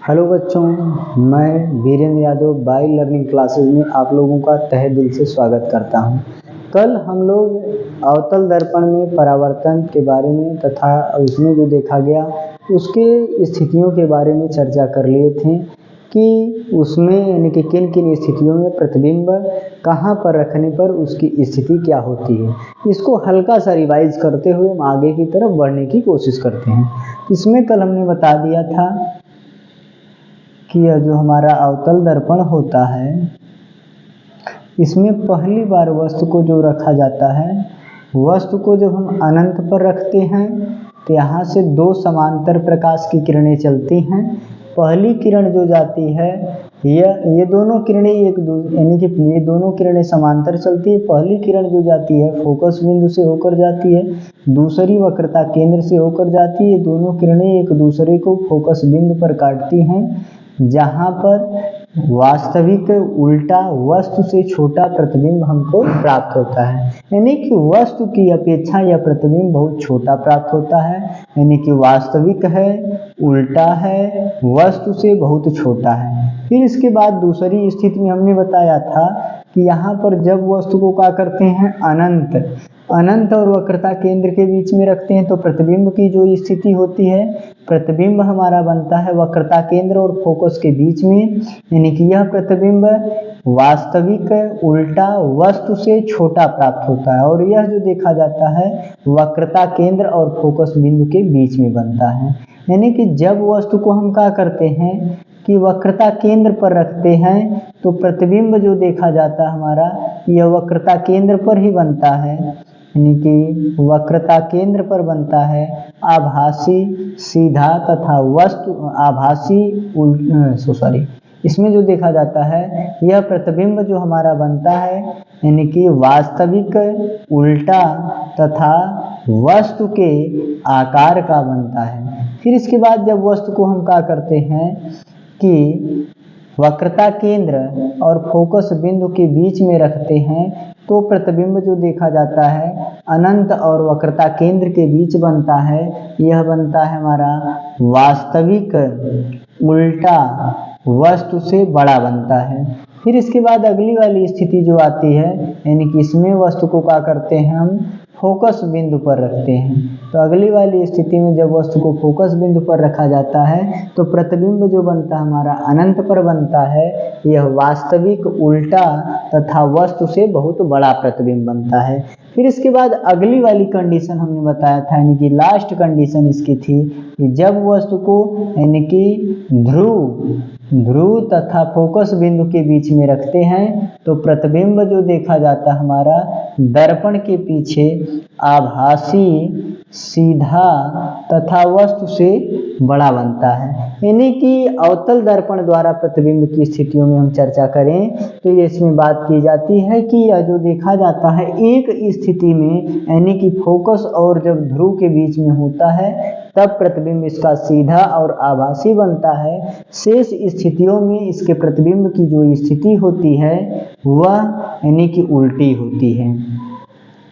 Hello बच्चों, मैं Virendra Yadav by learning classes में आप लोगों का तहे दिल से स्वागत करता हूं। कल हम लोग अवतल दर्पण में परावर्तन के बारे में तथा उसमें जो देखा गया उसके स्थितियों के बारे में चर्चा कर लिए थे कि उसमें यानी कि किन किन स्थितियों में प्रतिबिंब कहाँ पर रखने पर उसकी स्थिति क्या होती है। इसको हल्का सा रिवाइज करते हुए हम आगे की तरफ बढ़ने की कोशिश करते हैं। इसमें कल हमने बता दिया था कि यह जो हमारा अवतल दर्पण होता है इसमें पहली बार वस्तु को जो रखा जाता है, वस्तु को जब हम अनंत पर रखते हैं तो यहाँ से दो समांतर प्रकाश की किरणें चलती हैं। पहली किरण जो जाती है ये दोनों किरणें यानी कि ये दोनों किरणें समांतर चलती है। पहली किरण जो जाती है फोकस बिंदु से होकर जाती है, दूसरी वक्रता केंद्र से होकर जाती है। दोनों किरणें एक दूसरे को फोकस बिंदु पर काटती हैं, जहाँ पर वास्तविक उल्टा वस्तु से छोटा प्रतिबिंब हमको प्राप्त होता है। यानी कि वस्तु की अपेक्षा यह प्रतिबिंब बहुत छोटा प्राप्त होता है, यानी कि वास्तविक है, उल्टा है, वस्तु से बहुत छोटा है। फिर इसके बाद दूसरी स्थिति में हमने बताया था कि यहाँ पर जब वस्तु को क्या करते हैं, अनंत और वक्रता केंद्र के बीच में रखते हैं तो प्रतिबिंब की जो स्थिति होती है, प्रतिबिंब हमारा बनता है वक्रता केंद्र और फोकस के बीच में, यानी कि यह प्रतिबिंब वास्तविक उल्टा वस्तु से छोटा प्राप्त होता है। और यह जो देखा जाता है वक्रता केंद्र और फोकस बिंदु के बीच में बनता है। यानी कि जब वस्तु को हम क्या करते हैं कि वक्रता केंद्र पर रखते हैं तो प्रतिबिंब जो देखा जाता है हमारा, यह वक्रता केंद्र पर ही बनता है, यानी कि वक्रता केंद्र पर बनता है। आभासी सीधा तथा इसमें जो देखा जाता है यह प्रतिबिंब जो हमारा बनता है, यानी कि वास्तविक उल्टा तथा वस्तु के आकार का बनता है। फिर इसके बाद जब वस्तु को हम क्या करते हैं कि वक्रता केंद्र और फोकस बिंदु के बीच में रखते हैं तो प्रतिबिंब जो देखा जाता है अनंत और वक्रता केंद्र के बीच बनता है। यह बनता है हमारा वास्तविक उल्टा वस्तु से बड़ा बनता है। फिर इसके बाद अगली वाली स्थिति जो आती है, यानी कि इसमें वस्तु को क्या करते हैं हम फोकस बिंदु पर रखते हैं। तो अगली वाली स्थिति में जब वस्तु को फोकस बिंदु पर रखा जाता है तो प्रतिबिंब जो बनता है हमारा अनंत पर बनता है। यह वास्तविक उल्टा तथा वस्तु से बहुत बड़ा प्रतिबिंब बनता है। फिर इसके बाद अगली वाली कंडीशन हमने बताया था, यानी कि लास्ट कंडीशन इसकी थी कि जब वस्तु को यानी कि ध्रुव तथा फोकस बिंदु के बीच में रखते हैं तो प्रतिबिंब जो देखा जाता है हमारा दर्पण के पीछे आभासी सीधा तथा वस्तु से बड़ा बनता है। यानी कि अवतल दर्पण द्वारा प्रतिबिंब की स्थितियों में हम चर्चा करें तो ये इसमें बात की जाती है कि यह जो देखा जाता है एक स्थिति में, यानी कि फोकस और जब ध्रुव के बीच में होता है तब प्रतिबिंब इसका सीधा और आभासी बनता है। शेष स्थितियों में इसके प्रतिबिंब की जो स्थिति होती है वह यानी कि उल्टी होती है।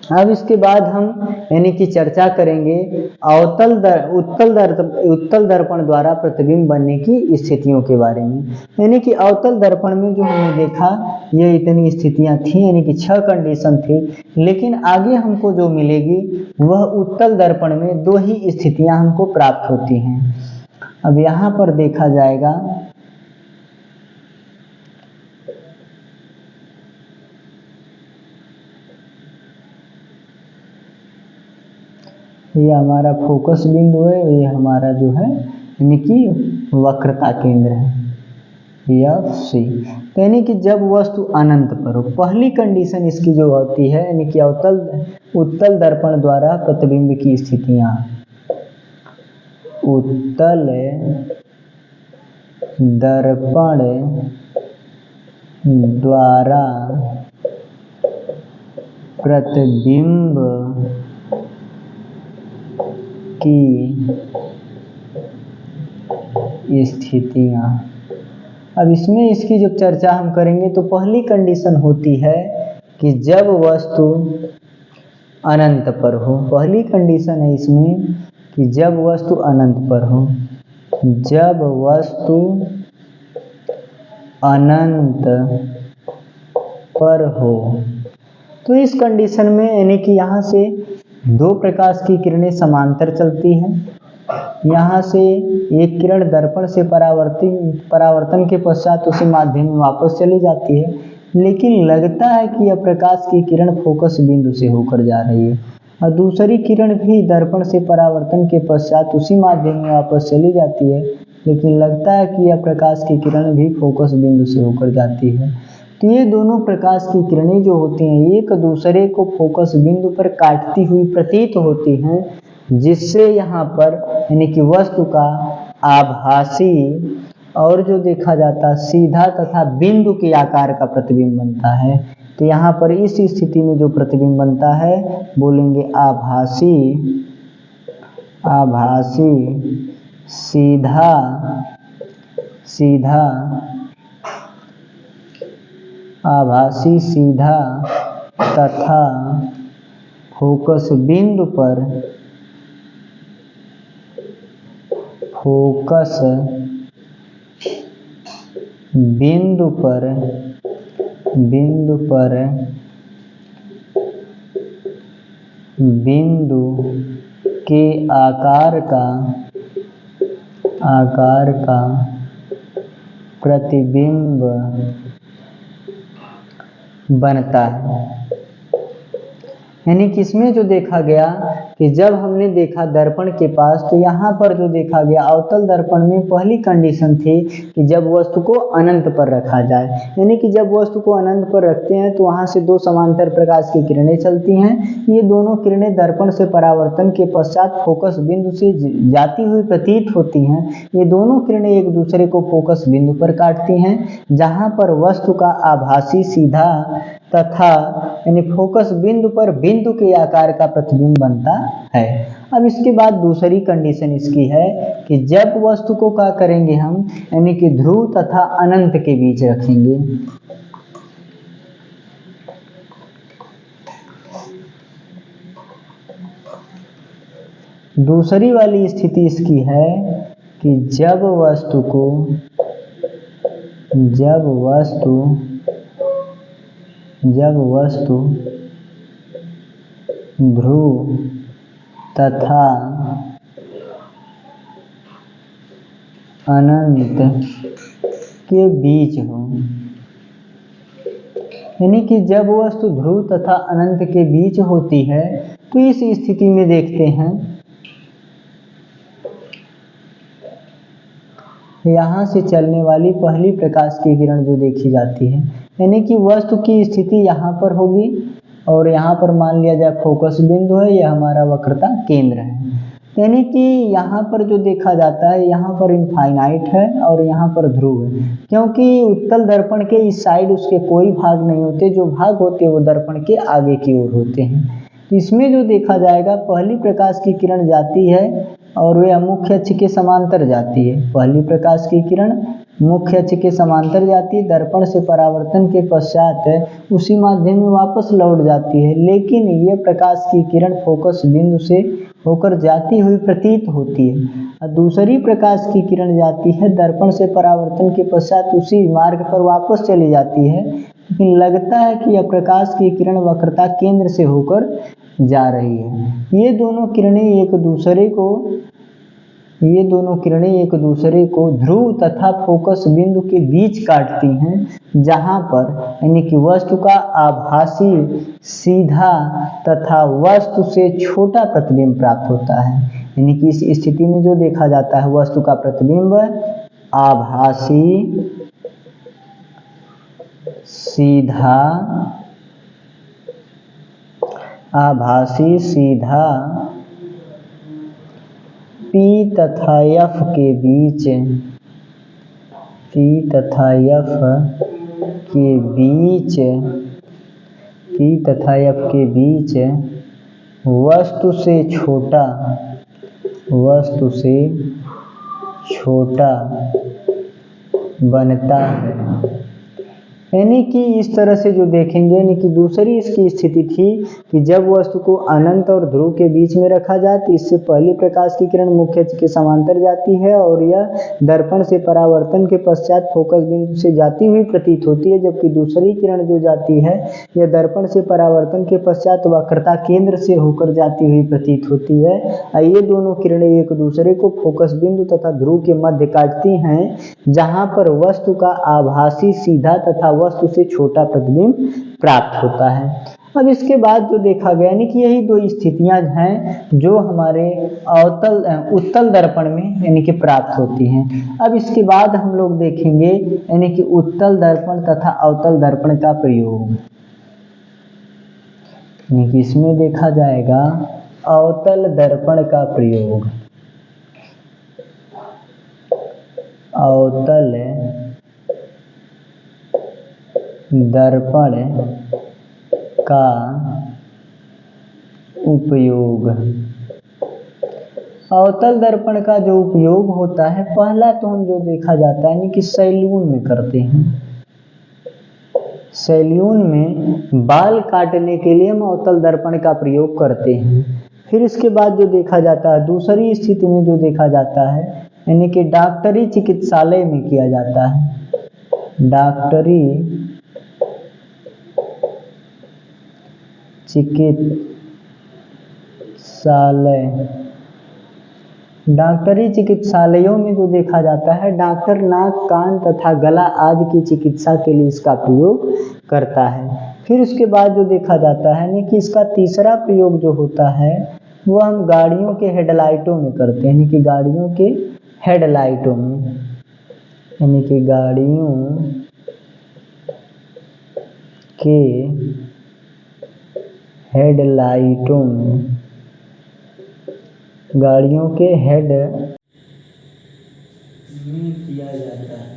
अब इसके बाद हम यानी कि चर्चा करेंगे उत्तल दर्पण द्वारा प्रतिबिंब बनने की स्थितियों के बारे में। यानी कि अवतल दर्पण में जो हमने देखा ये इतनी स्थितियां थी, यानी कि 6 कंडीशन थी, लेकिन आगे हमको जो मिलेगी वह उत्तल दर्पण में 2 ही स्थितियां हमको प्राप्त होती हैं। अब यहाँ पर देखा जाएगा ये हमारा फोकस बिंदु है, ये हमारा जो है यानी कि वक्रता केंद्र है FC। तो यानी कि जब वस्तु अनंत पर हो, पहली कंडीशन इसकी जो होती है यानी कि उत्तल दर्पण द्वारा प्रतिबिंब की स्थितियां, उत्तल दर्पण द्वारा प्रतिबिंब की स्थितियां। अब इसमें इसकी जब चर्चा हम करेंगे तो पहली कंडीशन होती है कि जब वस्तु अनंत पर हो। पहली कंडीशन है इसमें कि जब वस्तु अनंत पर हो, जब वस्तु अनंत पर हो। तो इस कंडीशन में यानी कि यहाँ से दो प्रकाश की किरणें समांतर चलती हैं। यहाँ से एक किरण दर्पण से परावर्तन के पश्चात उसी माध्यम में वापस चली जाती है, लेकिन लगता है कि यह प्रकाश की किरण फोकस बिंदु से होकर जा रही है, और दूसरी किरण भी दर्पण से परावर्तन के पश्चात उसी माध्यम में वापस चली जाती है, लेकिन लगता है कि यह प्रकाश की किरण भी फोकस बिंदु से होकर जाती है। तो ये दोनों प्रकाश की किरणें जो होती हैं एक दूसरे को फोकस बिंदु पर काटती हुई प्रतीत होती हैं, जिससे यहाँ पर यानी कि वस्तु का आभासी और जो देखा जाता है सीधा तथा बिंदु के आकार का प्रतिबिंब बनता है। तो यहाँ पर इस स्थिति में जो प्रतिबिंब बनता है बोलेंगे आभासी सीधा आभासी सीधा तथा फोकस बिंदु पर बिंदु के आकार का प्रतिबिंब बनता है। यानी कि इसमें जो देखा गया कि जब हमने देखा दर्पण के पास, तो यहाँ पर जो देखा गया अवतल दर्पण में पहली कंडीशन थी कि जब वस्तु को अनंत पर रखा जाए, यानी कि जब वस्तु को अनंत पर रखते हैं तो वहाँ से दो समांतर प्रकाश की किरणें चलती हैं। ये दोनों किरणें दर्पण से परावर्तन के पश्चात फोकस बिंदु से जाती हुई प्रतीत होती हैं। ये दोनों किरणें एक दूसरे को फोकस बिंदु पर काटती हैं, जहाँ पर वस्तु का आभासी सीधा तथा यानी फोकस बिंदु पर बिंदु के आकार का प्रतिबिंब बनता है। अब इसके बाद दूसरी कंडीशन इसकी है कि जब वस्तु को क्या करेंगे हम, यानी कि ध्रुव तथा अनंत के बीच रखेंगे। दूसरी वाली स्थिति इसकी है कि जब वस्तु ध्रुव तथा अनंत के बीच हो। यानी कि जब वस्तु ध्रुव तथा अनंत के बीच होती है तो इस स्थिति में देखते हैं यहाँ से चलने वाली पहली प्रकाश की किरण जो देखी जाती है, यानी कि वस्तु की स्थिति यहाँ पर होगी और यहाँ पर मान लिया जाए फोकस बिंदु है, यह हमारा वक्रता केंद्र है। यानी कि यहाँ पर जो देखा जाता है यहाँ पर इनफाइनाइट है और यहाँ पर ध्रुव है, क्योंकि उत्तल दर्पण के इस साइड उसके कोई भाग नहीं होते, जो भाग होते वो दर्पण के आगे की ओर होते हैं। तो इसमें जो देखा जाएगा पहली प्रकाश की किरण जाती है और वह मुख्य अक्ष के समांतर जाती है। पहली प्रकाश की किरण मुख्य अक्ष के समांतर जाती है, दर्पण से परावर्तन के पश्चात उसी माध्यम में वापस लौट जाती है, लेकिन यह प्रकाश की किरण फोकस बिंदु से होकर जाती हुई प्रतीत होती है। और दूसरी प्रकाश की किरण जाती है दर्पण से परावर्तन के पश्चात उसी मार्ग पर वापस चली जाती है, लेकिन लगता है कि यह प्रकाश की किरण वक्रता केंद्र से होकर जा रही है। ये दोनों किरणें एक दूसरे को ध्रुव तथा फोकस बिंदु के बीच काटती हैं, जहां पर यानी कि वस्तु का आभासी सीधा तथा वस्तु से छोटा प्रतिबिंब प्राप्त होता है। यानी कि इस स्थिति में जो देखा जाता है वस्तु का प्रतिबिंब आभासी सीधा P तथा F के बीच वस्तु से छोटा बनता है। यानी कि इस तरह से जो देखेंगे, यानी कि दूसरी इसकी स्थिति थी कि जब वस्तु को अनंत और ध्रुव के बीच में रखा जाए तो इससे पहली प्रकाश की किरण मुख्य अक्ष के समांतर जाती है और यह दर्पण से परावर्तन के पश्चात फोकस बिंदु से जाती हुई प्रतीत होती है, जबकि दूसरी किरण जो जाती है यह दर्पण से परावर्तन के पश्चात वक्रता केंद्र से होकर जाती हुई प्रतीत होती है। ये दोनों किरणें एक दूसरे को फोकस बिंदु तथा ध्रुव के मध्य काटती हैं, जहां पर वस्तु का आभासी सीधा तथा वस्तु से छोटा प्रतिबिंब प्राप्त होता है। अब इसके बाद जो देखा गया, यानी कि यही दो स्थितियां हैं जो हमारे उत्तल दर्पण में यानी कि प्राप्त होती हैं। अब इसके बाद हम लोग देखेंगे यानी कि उत्तल दर्पण तथा अवतल दर्पण का प्रयोग, यानी कि इसमें देखा जाएगा अवतल दर्पण का प्रयोग। अवतल दर्पण का उपयोग। अवतल दर्पण का जो उपयोग होता है, पहला तो हम जो देखा जाता है यानी कि सैलून में करते हैं। सैलून में बाल काटने के लिए हम अवतल दर्पण का प्रयोग करते हैं। फिर इसके बाद जो देखा जाता है, दूसरी स्थिति में जो देखा जाता है यानी कि डॉक्टरी चिकित्सालय में किया जाता है। डॉक्टरी चिकित्सालयों में जो देखा जाता है, डॉक्टर नाक, कान तथा गला आदि की चिकित्सा के लिए इसका प्रयोग करता है। फिर उसके बाद जो देखा जाता है यानी कि इसका तीसरा प्रयोग जो होता है वो हम गाड़ियों के हेडलाइटों में करते हैं, यानी कि गाड़ियों के हेडलाइटों में, यानी कि गाड़ियों के हेडलाइटों में, गाड़ियों के हेड में किया जाता है।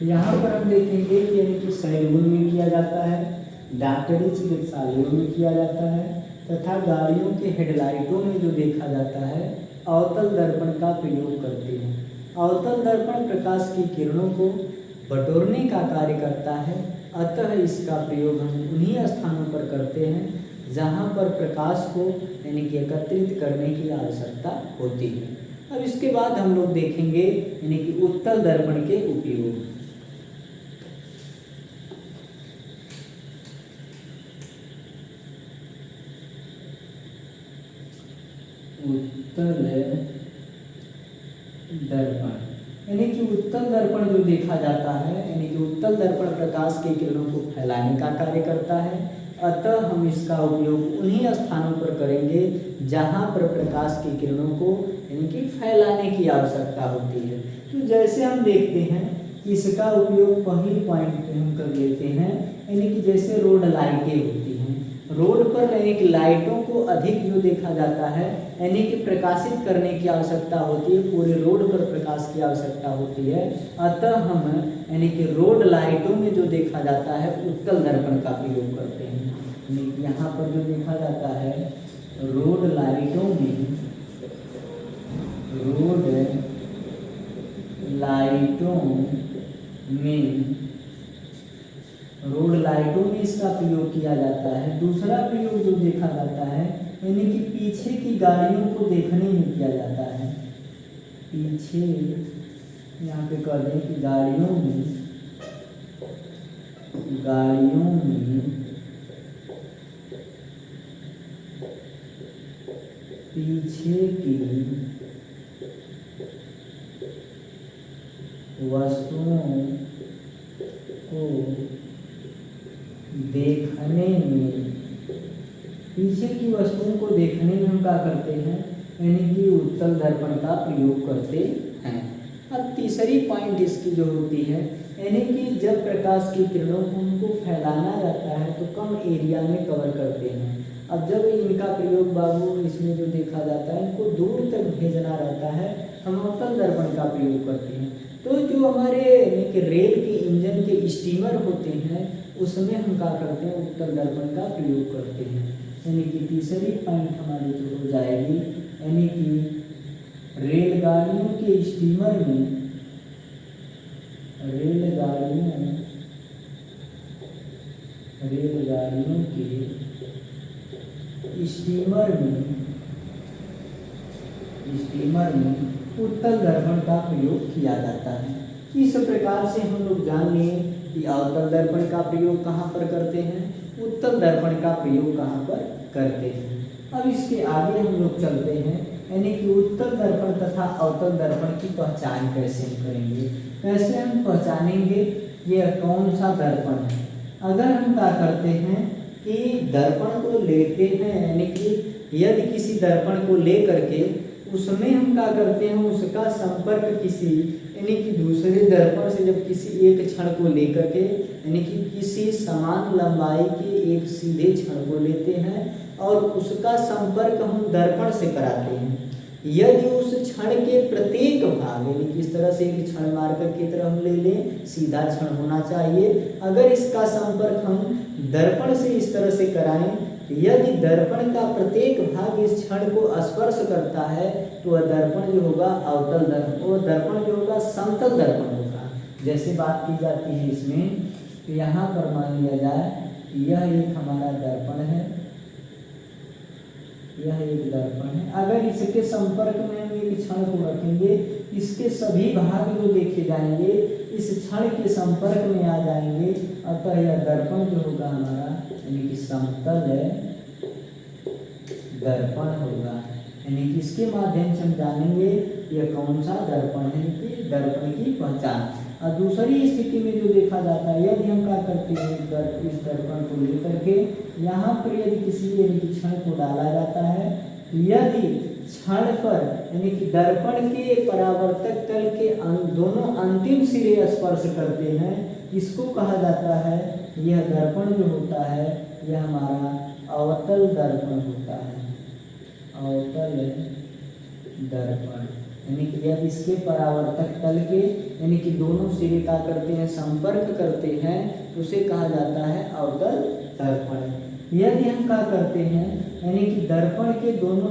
यहाँ पर हम देखेंगे कि यानी कि सैलून में किया जाता है, डॉक्टरी चिकित्सालयों में किया जाता है तथा गाड़ियों के हेडलाइटों में जो देखा जाता है अवतल दर्पण का प्रयोग करते हैं। अवतल दर्पण प्रकाश की किरणों को बटोरने का कार्य करता है, अतः इसका प्रयोग हम उन्हीं स्थानों पर करते हैं जहाँ पर प्रकाश को यानी कि एकत्रित करने की आवश्यकता होती है। अब इसके बाद हम लोग देखेंगे यानी कि उत्तल दर्पण के उपयोग। उत्तल दर्पण यानी कि उत्तल दर्पण जो देखा जाता है यानी कि उत्तल दर्पण प्रकाश की किरणों को फैलाने का कार्य करता है, अतः हम इसका उपयोग उन्हीं स्थानों पर करेंगे जहां पर प्रकाश की किरणों को यानी कि फैलाने की आवश्यकता होती है। तो जैसे हम देखते हैं इसका उपयोग पहली पॉइंट पे हम कर लेते हैं, यानी कि जैसे रोड लाइटें होती हैं, रोड पर एक लाइटों को अधिक जो देखा जाता है यानी कि प्रकाशित करने की आवश्यकता होती है, पूरे रोड पर प्रकाश की आवश्यकता होती है, अतः हम यानी कि रोड लाइटों में जो देखा जाता है उत्तल दर्पण का प्रयोग करते हैं। यहाँ पर जो देखा जाता है रोड लाइटों में, रोड लाइटों में इसका प्रयोग किया जाता है। दूसरा प्रयोग जो देखा जाता है यानी कि पीछे की गाड़ियों को देखने में किया जाता है। पीछे यहाँ पे कर दें कि गाड़ियों में पीछे की वस्तुओं को देखने में, पीछे की वस्तुओं को देखने में हम क्या करते हैं यानी कि उत्तल दर्पण का प्रयोग करते हैं। अब तीसरी पॉइंट इसकी जो होती है यानी कि जब प्रकाश की किरणों को हमको फैलाना जाता है तो कम एरिया में कवर करते हैं। अब जब इनका प्रयोग बाबू इसमें जो देखा जाता है इनको दूर तक भेजना रहता है, हम अवतल दर्पण का प्रयोग करते हैं। तो जो हमारे यानी कि रेल के इंजन के स्टीमर होते हैं उसमें हम क्या करते हैं उत्तल दर्पण का प्रयोग करते हैं। यानी कि तीसरी पॉइंट हमारी जो हो जाएगी यानी कि रेलगाड़ियों के स्टीमर में, रेलगाड़ियों रेलगाड़ियों के स्टीमर में उत्तल दर्पण का प्रयोग किया जाता है। इस प्रकार से हम लोग जान लिए कि अवतल दर्पण का प्रयोग कहाँ पर करते हैं, उत्तल दर्पण का प्रयोग कहाँ पर करते हैं। अब इसके आगे हम लोग चलते हैं, यानी कि उत्तल दर्पण तथा अवतल दर्पण की पहचान कैसे हम करेंगे, कैसे हम पहचानेंगे ये कौन सा दर्पण है। अगर हम क्या करते हैं कि दर्पण को लेते हैं, यानी कि यदि किसी दर्पण को ले करके उसमें हम क्या करते हैं, उसका संपर्क किसी यानी कि दूसरे दर्पण से जब किसी एक क्षण को लेकर के यानी कि किसी समान लंबाई के एक सीधे क्षण को लेते हैं और उसका संपर्क हम दर्पण से कराते हैं। यदि उस क्षण के प्रत्येक भाग यानी कि इस तरह से एक क्षण मार्कर की तरह हम ले लें, सीधा क्षण होना चाहिए। अगर इसका संपर्क हम दर्पण से इस तरह से कराएं, यदि दर्पण का प्रत्येक भाग इस क्षण को स्पर्श करता है तो वह दर्पण जो होगा अवतल दर्पण, वो दर्पण जो होगा समतल दर्पण होगा। जैसे बात की जाती है इसमें, तो यहाँ पर मान लिया जाए कि यह एक हमारा दर्पण है, यह एक दर्पण है। अगर इसके संपर्क में हम एक क्षण को रखेंगे, इसके सभी भाग जो देखे जाएंगे इस क्षण के संपर्क में आ जाएंगे, अतः यह दर्पण जो होगा हमारा यानी कि समतल दर्पण होगा। यानी कि इसके माध्यम से हम जानेंगे यह कौन सा दर्पण है, कि दर्पण की पहचान। और दूसरी स्थिति में जो देखा जाता है, यदि हम क्या करते हैं इस दर्पण को लेकर के यहाँ पर यदि किसी यानी कि क्षण को डाला जाता है, यदि क्षण पर यानी कि दर्पण के परावर्तक तल के दोनों अंतिम सिरे स्पर्श करते हैं, इसको कहा जाता है, यह दर्पण जो होता है यह हमारा अवतल दर्पण होता है, अवतल दर्पण। यानी कि जब इसके परावर्तक तल के यानी कि दोनों सिरे क्या करते हैं, संपर्क करते हैं, तो उसे कहा जाता है अवतल दर्पण। यदि हम क्या करते हैं, यानी कि दर्पण के दोनों